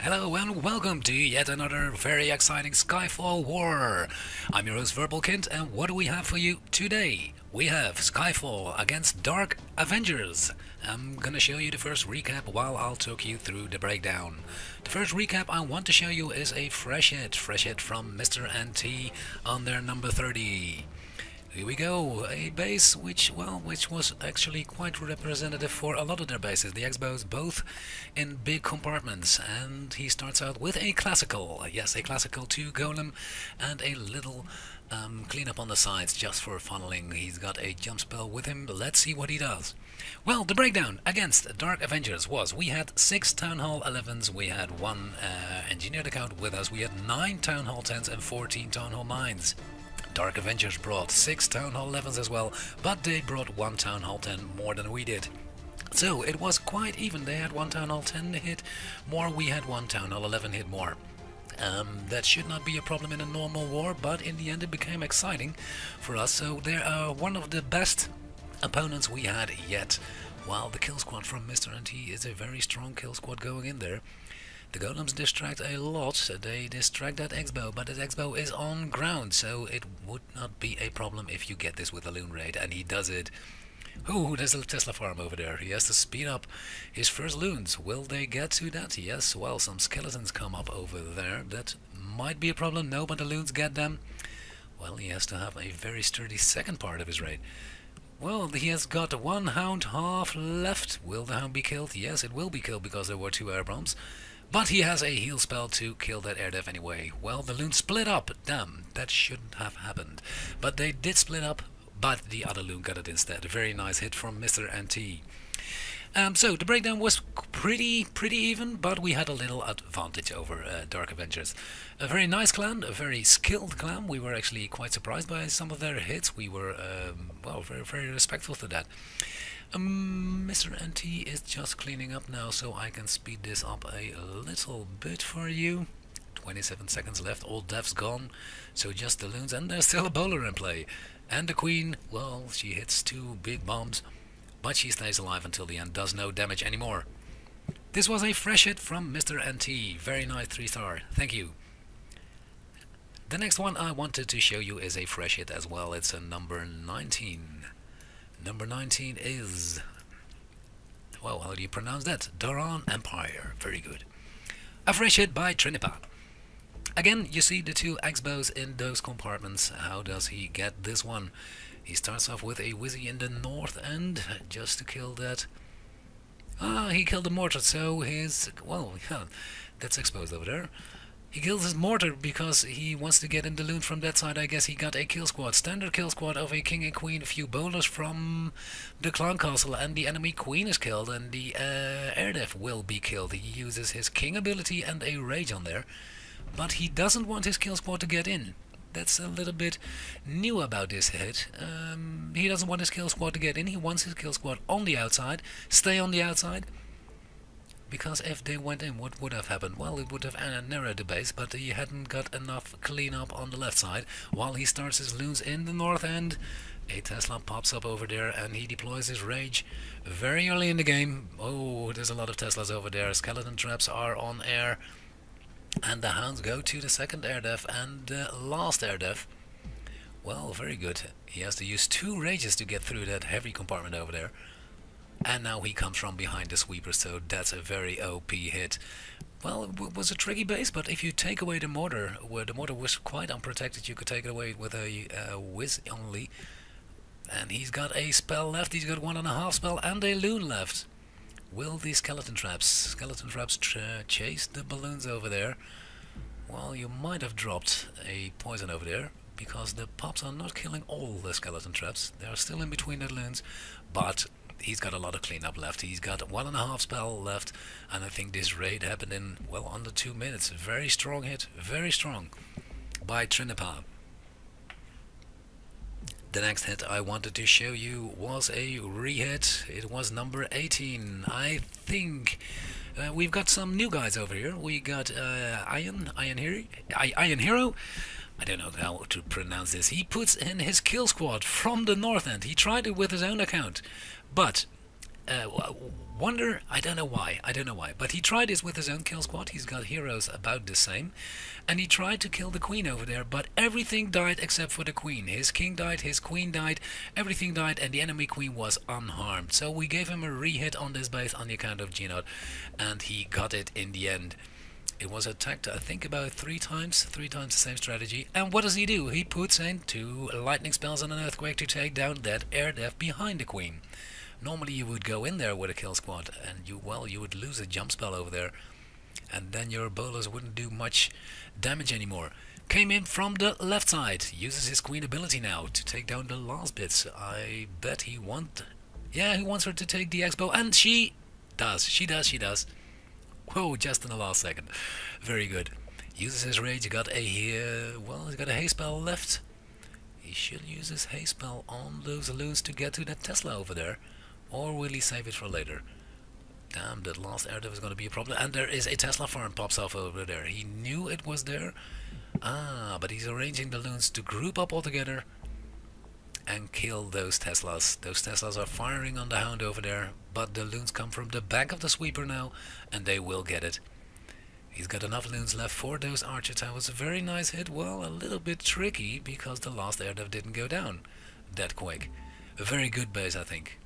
Hello and welcome to yet another very exciting Skyfall War. I'm your host Verbalkind, and what do we have for you today? We have Skyfall against Darc Avengers. I'm gonna show you the first recap while I'll talk you through the breakdown. The first recap I want to show you is a fresh hit from Mr. NT on their number 30. Here we go, a base which was actually quite representative for a lot of their bases. The X-bows both in big compartments, and he starts out with a classical, yes, a classical 2 golem and a little cleanup on the sides just for funneling. He's got a jump spell with him. Let's see what he does. Well, the breakdown against Darc Avengers was we had 6 Town Hall 11s, we had 1 engineered account with us, we had 9 Town Hall 10s and 14 Town Hall 9s. Darc Avengers brought 6 Town Hall 11s as well, but they brought 1 Town Hall 10 more than we did. So it was quite even. They had 1 Town Hall 10 hit more, we had 1 Town Hall 11 hit more. That should not be a problem in a normal war, but in the end it became exciting for us. So they are one of the best opponents we had yet. While the kill squad from Mr. NT is a very strong kill squad going in there. The golems distract a lot. They distract that X-bow, but that X-bow is on ground, so it would not be a problem if you get this with a loon raid, and he does it. Ooh, there's a Tesla farm over there. He has to speed up his first loons. Will they get to that? Yes, well, some skeletons come up over there. That might be a problem. No, but the loons get them. Well, he has to have a very sturdy second part of his raid. Well, he has got 1 hound half left. Will the hound be killed? Yes, it will be killed because there were 2 air bombs. But he has a heal spell to kill that air def anyway. Well, the loon split up. Damn, that shouldn't have happened. But they did split up, but the other loon got it instead. A very nice hit from Mr. NT. So the breakdown was pretty even, but we had a little advantage over Darc Avengers. A very nice clan, a very skilled clan. We were actually quite surprised by some of their hits. We were, well, very respectful to that. Mr. NT is just cleaning up now, so I can speed this up a little bit for you. 27 seconds left, all devs gone, so just the loons, and there's still a bowler in play. And the queen, well, she hits 2 big bombs, but she stays alive until the end, does no damage anymore. This was a fresh hit from Mr. NT, very nice 3-star, thank you. The next one I wanted to show you is a fresh hit as well. It's a number 19. Number 19 is, well, how do you pronounce that? Doran Empire. Very good. A fresh hit by Trinipa. Again, you see the 2 X-bows in those compartments. How does he get this one? He starts off with a Wizzy in the north end, just to kill that. He killed the mortar, so his, well, yeah, that's exposed over there. He kills his mortar because he wants to get in the loot from that side. I guess he got a kill squad. Standard kill squad of a king and queen, a few bowlers from the clan castle, and the enemy queen is killed, and the air def will be killed. He uses his king ability and a rage on there, but he doesn't want his kill squad to get in. That's a little bit new about this hit. He doesn't want his kill squad to get in. He wants his kill squad on the outside, stay on the outside. Because if they went in, what would have happened? Well, it would have narrowed the base, but he hadn't got enough cleanup on the left side. While he starts his loons in the north end, a Tesla pops up over there and he deploys his rage very early in the game. Oh, there's a lot of Teslas over there. Skeleton traps are on air. And the hounds go to the second air def and the last air def. Well, very good. He has to use 2 rages to get through that heavy compartment over there. And now he comes from behind the sweeper, so that's a very OP hit. Well, it was a tricky base, but if you take away the mortar, where the mortar was quite unprotected, you could take it away with a whiz only. And he's got a spell left, he's got 1.5 spell and a loon left. Will the skeleton traps chase the balloons over there? Well, you might have dropped a poison over there, because the pops are not killing all the skeleton traps. They are still in between the loons, but he's got a lot of cleanup left. He's got 1.5 spell left, and I think this raid happened in, well, under 2 minutes. Very strong hit, very strong, by Trinipa. The next hit I wanted to show you was a re-hit. It was number 18. I think we've got some new guys over here. We got Iron Hero. I don't know how to pronounce this. He puts in his kill squad from the north end. He tried it with his own account, but Wonder, I don't know why, but he tried this with his own kill squad. He's got heroes about the same, and he tried to kill the queen over there, but everything died except for the queen. His king died, his queen died, everything died, and the enemy queen was unharmed. So we gave him a re-hit on this base on the account of Genod, and he got it in the end. It was attacked, I think, about three times the same strategy. And what does he do? He puts in 2 lightning spells and an earthquake to take down that air def behind the queen. Normally you would go in there with a kill squad, and you would lose a jump spell over there, and then your bowlers wouldn't do much damage anymore. Came in from the left side, uses his queen ability now to take down the last bits. I bet he wants her to take the X-bow, and she does. Whoa, just in the last second. Very good. Uses his rage, he's got a haste spell left. He should use his haste spell on those loons to get to that Tesla over there. Or will he save it for later? Damn, that last air div is going to be a problem. And there is a Tesla farm pops off over there. He knew it was there. But he's arranging the loons to group up all together and kill those Teslas. Those Teslas are firing on the hound over there, but the loons come from the back of the sweeper now, and they will get it. He's got enough loons left for those archer towers. A very nice hit. Well, a little bit tricky because the last air div didn't go down that quick. A very good base, I think.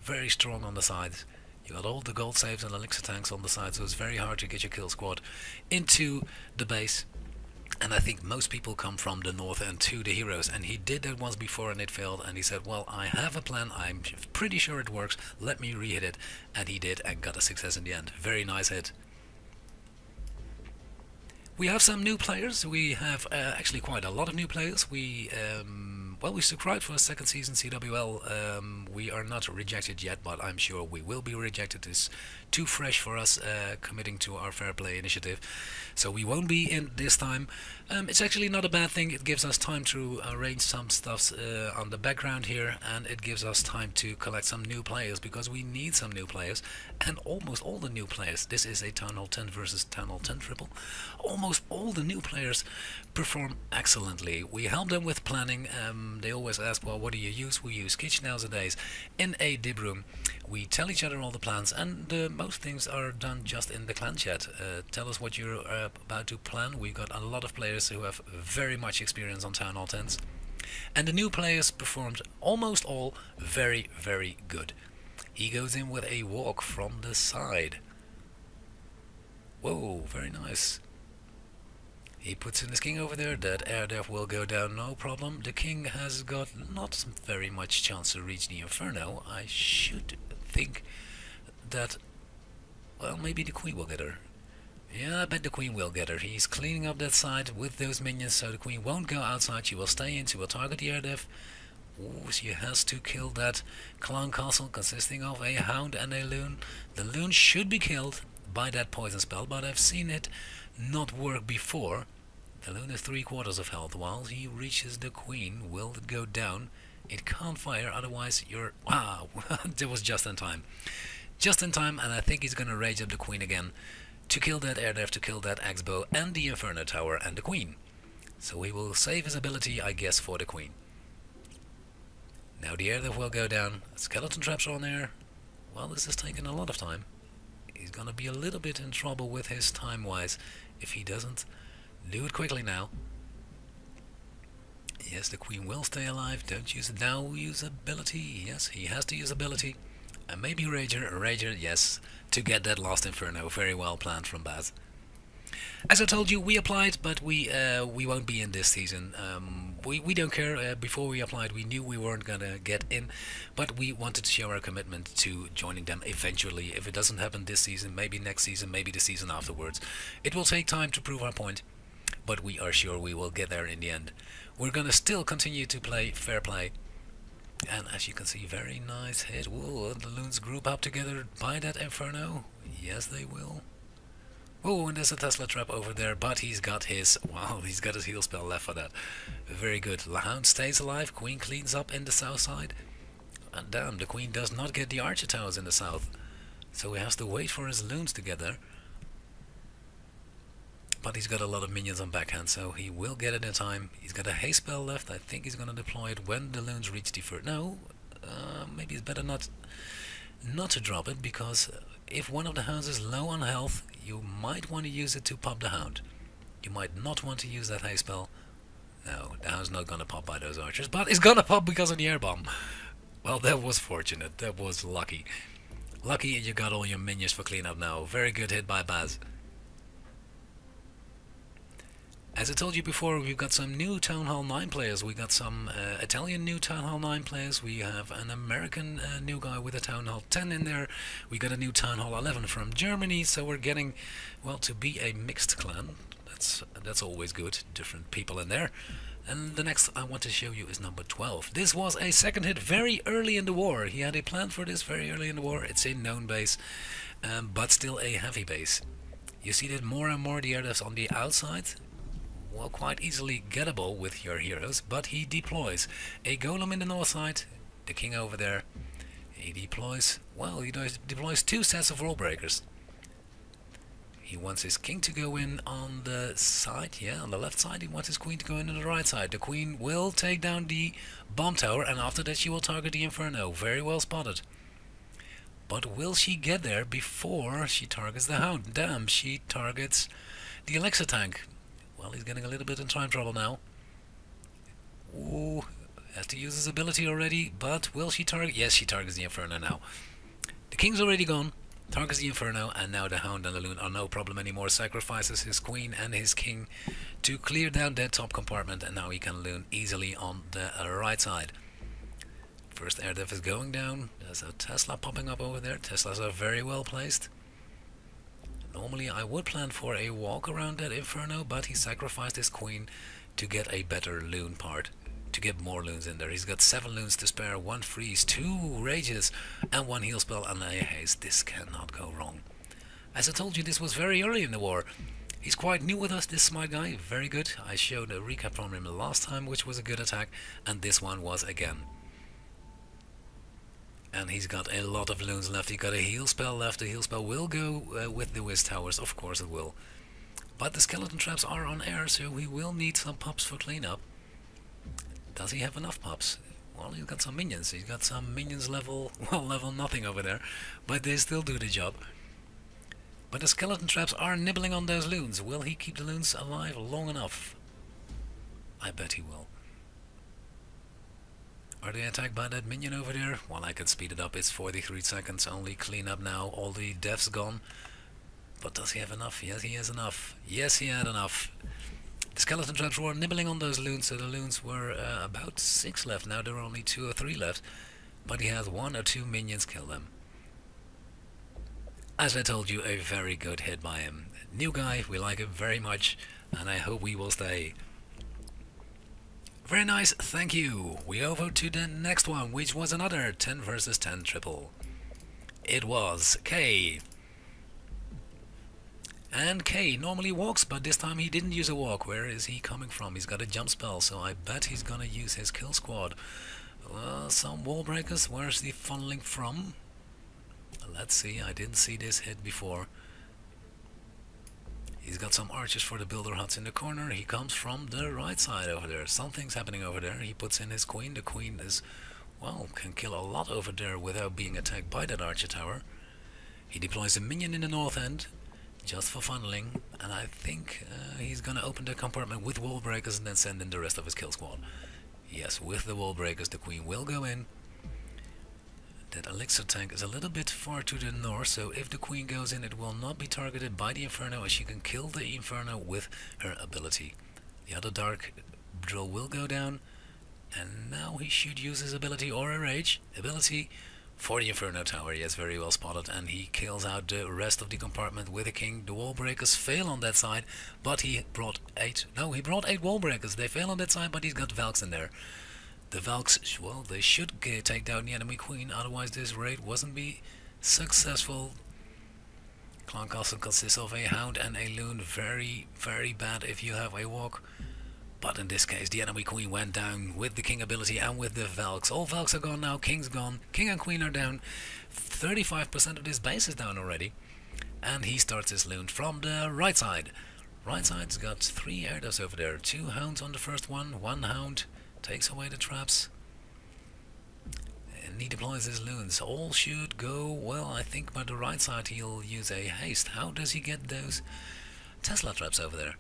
Very strong on the sides. You got all the gold saves and elixir tanks on the side, so it's very hard to get your kill squad into the base. And I think most people come from the north end to the heroes, and he did that once before and it failed, and he said, well, I have a plan, I'm pretty sure it works, let me re-hit it, and he did and got a success in the end. Very nice hit. We have some new players. We have actually quite a lot of new players. We subscribed for a second season CWL. We are not rejected yet, but I'm sure we will be rejected. It's too fresh for us committing to our fair play initiative, so we won't be in this time. It's actually not a bad thing. It gives us time to arrange some stuffs on the background here, and it gives us time to collect some new players, because we need some new players. And almost all the new players, this is a Town Hall 10 versus Town Hall 10 triple, almost all the new players perform excellently. We help them with planning. They always ask, well, what do you use? We use Kitchen nowadays in a dib room. We tell each other all the plans, and most things are done just in the clan chat. Tell us what you're about to plan. We've got a lot of players who have very much experience on Town Hall 10s. And the new players performed almost all very, very good. He goes in with a walk from the side. Whoa, very nice. He puts in his king over there. That air def will go down, no problem. The king has got not very much chance to reach the Inferno. I should think that, well, maybe the queen will get her. Yeah, I bet the queen will get her. He's cleaning up that side with those minions, so the queen won't go outside. She will stay in. She will target the air def. Ooh, she has to kill that clown castle consisting of a hound and a loon. The loon should be killed by that poison spell, but I've seen it not work before. The loon is 3/4 of health. While he reaches the queen, will it go down? It can't fire, otherwise you're... Wow, that was just in time. Just in time, and I think he's gonna rage up the queen again to kill that air def, to kill that X-bow and the Inferno tower and the queen. So he will save his ability, I guess, for the queen. Now the air def will go down. Skeleton traps are on there. Well, this is taking a lot of time. He's gonna be a little bit in trouble with his time-wise if he doesn't do it quickly now. Yes, the queen will stay alive. Don't use it now. Use ability. Yes, he has to use ability. And maybe Rager, yes, to get that last Inferno. Very well planned from Baz. As I told you, we applied, but we won't be in this season. We don't care. Before we applied, we knew we weren't gonna get in, but we wanted to show our commitment to joining them eventually. If it doesn't happen this season, maybe next season, maybe the season afterwards. It will take time to prove our point, but we are sure we will get there in the end. We're gonna still continue to play fair play. And as you can see, very nice hit. Whoa, the loons group up together by that Inferno. Yes, they will. Oh, and there's a Tesla trap over there, but he's got his... Wow, he's got his heal spell left for that. Very good. Hound stays alive. Queen cleans up in the south side. And damn, the queen does not get the archer towers in the south. So he has to wait for his loons to get there. But he's got a lot of minions on backhand, so he will get it in time. He's got a haste spell left. I think he's going to deploy it when the loons reach the first... No, maybe it's better not not to drop it, because if one of the hounds is low on health, you might want to use it to pop the hound. You might not want to use that haste spell. No, the hound's not gonna pop by those archers, but it's gonna pop because of the air bomb. Well, that was fortunate. That was lucky. Lucky you got all your minions for cleanup now. Very good hit by Baz. As I told you before, we've got some new Town Hall 9 players. We got some Italian new Town Hall 9 players. We have an American new guy with a Town Hall 10 in there. We got a new Town Hall 11 from Germany. So we're getting, well, to be a mixed clan. That's always good. Different people in there. And the next I want to show you is number 12. This was a second hit very early in the war. He had a plan for this very early in the war. It's a known base, but still a heavy base. You see that more and more the air defs on the outside, well, quite easily gettable with your heroes, but he deploys a golem in the north side, the king over there. He deploys, well, he deploys 2 sets of rule breakers. He wants his king to go in on the side, yeah, on the left side. He wants his queen to go in on the right side. The queen will take down the bomb tower, and after that she will target the inferno. Very well spotted. But will she get there before she targets the hound? Damn, she targets the elixir tank. Well, he's getting a little bit in time trouble now. Ooh, has to use his ability already, but will she target? Yes, she targets the inferno now. The king's already gone. Targets the inferno, and now the hound and the loon are no problem anymore. Sacrifices his queen and his king to clear down that top compartment, and now he can loon easily on the right side. First air def is going down. There's a Tesla popping up over there. Teslas are very well placed. Normally I would plan for a walk around that inferno, but he sacrificed his queen to get a better loon part, to get more loons in there. He's got 7 loons to spare, 1 freeze, 2 rages, and 1 heal spell and a haste. This cannot go wrong. As I told you, this was very early in the war. He's quite new with us, this smart guy. Very good. I showed a recap from him last time, which was a good attack, and this one was again. And he's got a lot of loons left. He got a heal spell left. The heal spell will go with the Wiz Towers, of course it will. But the skeleton traps are on air, so he will need some pups for cleanup. Does he have enough pups? Well, he's got some minions. He's got some minions level, well, level nothing over there, but they still do the job. But the skeleton traps are nibbling on those loons. Will he keep the loons alive long enough? I bet he will. Are they attacked by that minion over there? Well, I can speed it up. It's 43 seconds only. Clean up now. All the deaths gone. But does he have enough? Yes, he has enough. Yes, he had enough. The skeleton traps were nibbling on those loons, so the loons were about 6 left. Now there are only 2 or 3 left. But he has 1 or 2 minions kill them. As I told you, a very good hit by him. New guy, we like him very much, and I hope we will stay. Very nice, thank you. We over to the next one, which was another 10 versus 10 triple. It was K. And K normally walks, but this time he didn't use a walk. Where is he coming from? He's got a jump spell, so I bet he's gonna use his kill squad. Some wall breakers. Where's he funneling from? Let's see, I didn't see this hit before. He's got some archers for the builder huts in the corner. He comes from the right side over there. Something's happening over there. He puts in his queen. The queen is, well, can kill a lot over there without being attacked by that archer tower. He deploys a minion in the north end, just for funneling, and I think he's gonna open the compartment with wall breakers and then send in the rest of his kill squad. Yes, with the wall breakers the queen will go in. That elixir tank is a little bit far to the north, so if the queen goes in, it will not be targeted by the inferno, as she can kill the inferno with her ability. The other Darc drill will go down, and now he should use his ability or a rage ability for the inferno tower. Yes, very well spotted, and he kills out the rest of the compartment with the king. The wall breakers fail on that side, but he brought 8 wall breakers. They fail on that side, but he's got Valks in there. The Valks, well, they should take down the enemy queen, otherwise this raid wasn't be successful. Clan Castle consists of a hound and a loon. Very, very bad if you have a walk. But in this case, the enemy queen went down with the king ability and with the Valks. All Valks are gone now, king's gone. King and queen are down. 35% of this base is down already. And he starts his loon from the right side. Right side's got 3 air defs over there. 2 hounds on the first one, 1 hound. Takes away the traps. and he deploys his loons. All should go well. I think by the right side he'll use a haste. How does he get those Tesla traps over there?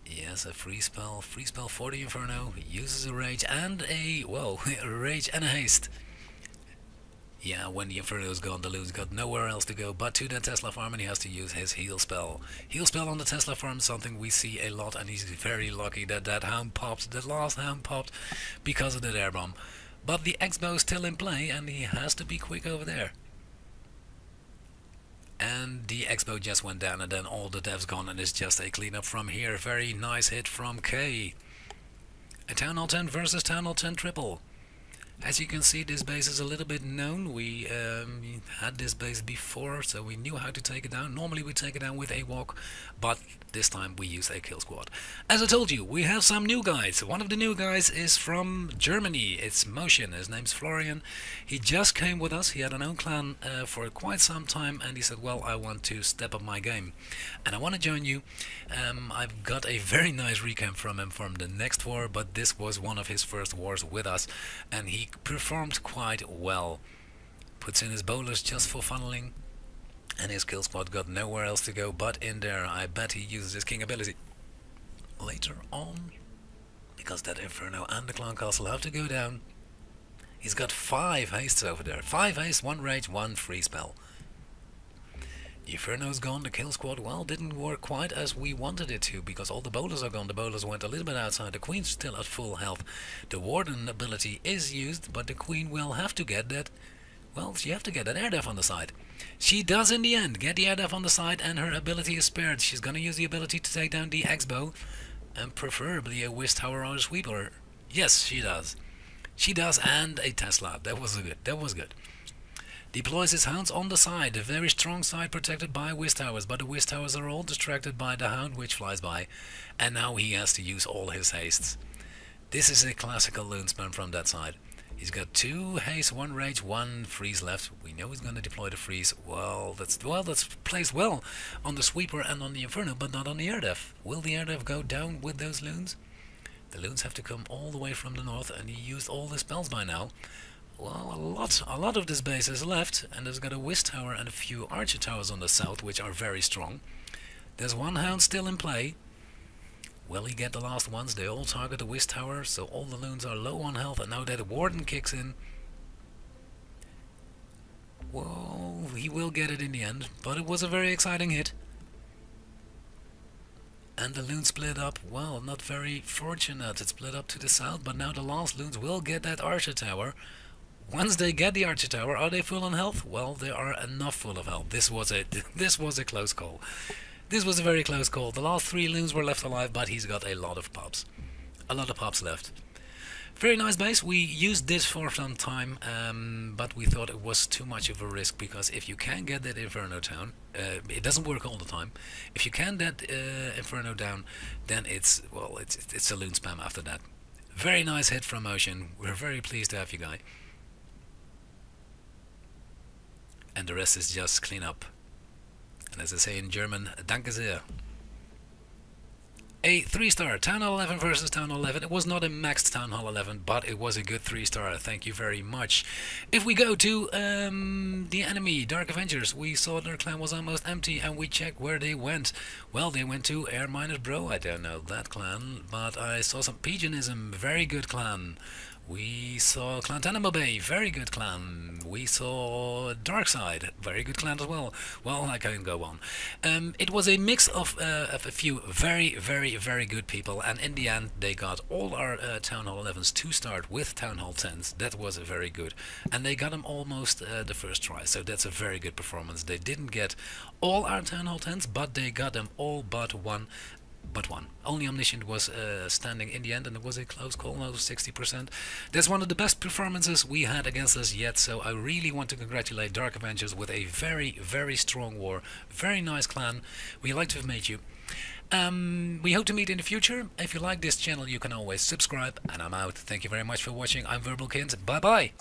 Yes, a free spell for the Inferno. He uses a rage and a, well, a rage and a haste. Yeah, when the Inferno is gone, the loon's got nowhere else to go but to that Tesla farm, and he has to use his heal spell. Heal spell on the Tesla farm, something we see a lot, and he's very lucky that that hound popped, that last hound popped, because of that air bomb. But the X-bow is still in play, and he has to be quick over there. And the X-bow just went down, and then all the devs gone, and it's just a cleanup from here. Very nice hit from K. A Town Hall 10 versus Town Hall 10 triple. As you can see, this base is a little bit known. We had this base before, so we knew how to take it down. Normally we take it down with a walk, but this time we use a kill squad. As I told you, we have some new guys. One of the new guys is from Germany. It's Motion. His name's Florian. He just came with us. He had an own clan for quite some time, and he said, well, I want to step up my game, and I want to join you. I've got a very nice recap from him from the next war, but this was one of his first wars with us, and he performed quite well. Puts in his bowlers just for funneling, and his kill squad got nowhere else to go but in there. I bet he uses his king ability later on, because that Inferno and the clan castle have to go down. He's got 5 hastes over there. 5 hastes, 1 rage, 1 free spell. The Inferno's gone. The kill squad, well, didn't work quite as we wanted it to, because all the bowlers are gone. The bowlers went a little bit outside. The queen's still at full health. The warden ability is used, but the queen will have to get that, well, she have to get that air def on the side. She does in the end get the air def on the side, and her ability is spared. She's gonna use the ability to take down the X-bow, and preferably a whiz tower or a sweeper. Yes, she does. She does, and a Tesla. That was good. That was good. Deploys his hounds on the side, a very strong side protected by whiz towers, but the whiz towers are all distracted by the hound which flies by, and now he has to use all his hastes. This is a classical loon spam from that side. He's got 2 haste, 1 rage, 1 freeze left. We know he's going to deploy the freeze. Well, that's placed well on the sweeper and on the Inferno, but not on the air def. Will the air def go down with those loons? The loons have to come all the way from the north, and he used all the spells by now. Well, a lot of this base is left, and there's got a whiz tower and a few archer towers on the south, which are very strong. There's 1 hound still in play. Will he get the last ones? They all target the whiz tower, so all the loons are low on health, and now that the warden kicks in, well, he will get it in the end, but it was a very exciting hit. And the loons split up, well, not very fortunate. It split up to the south, but now the last loons will get that archer tower. Once they get the archer tower, are they full on health? Well, they are enough full of health. This was a close call. This was a very close call. The last 3 loons were left alive, but he's got a lot of pops. A lot of pops left. Very nice base. We used this for some time, but we thought it was too much of a risk, because if you can get that Inferno down, it doesn't work all the time. If you can get Inferno down, then it's a loon spam after that. Very nice hit from Motion. We're very pleased to have you, guy. And the rest is just clean up. And as I say in German, danke sehr. A 3-star, Town Hall 11 versus Town Hall 11. It was not a maxed Town Hall 11, but it was a good 3-star. Thank you very much. If we go to the enemy, Darc Avengers, we saw their clan was almost empty, and we checked where they went. Well, they went to Air Minus Bro. I don't know that clan, but I saw some Pigeonism. Very good clan. We saw Clan Tenemo Bay, very good clan. We saw Darkside, very good clan as well. Well, I can't go on. It was a mix of a few very, very, very good people, and in the end they got all our Town Hall 11s to start with Town Hall 10s. That was very good. And they got them almost the first try, so that's a very good performance. They didn't get all our Town Hall 10s, but they got them all but one. Only Omniscient was standing in the end, and it was a close call, no 60%. That's one of the best performances we had against us yet, so I really want to congratulate Darc Avengers with a very, very strong war. Very nice clan. We like to have made you. We hope to meet in the future. If you like this channel, you can always subscribe, and I'm out. Thank you very much for watching. I'm Verbalkind. Bye-bye.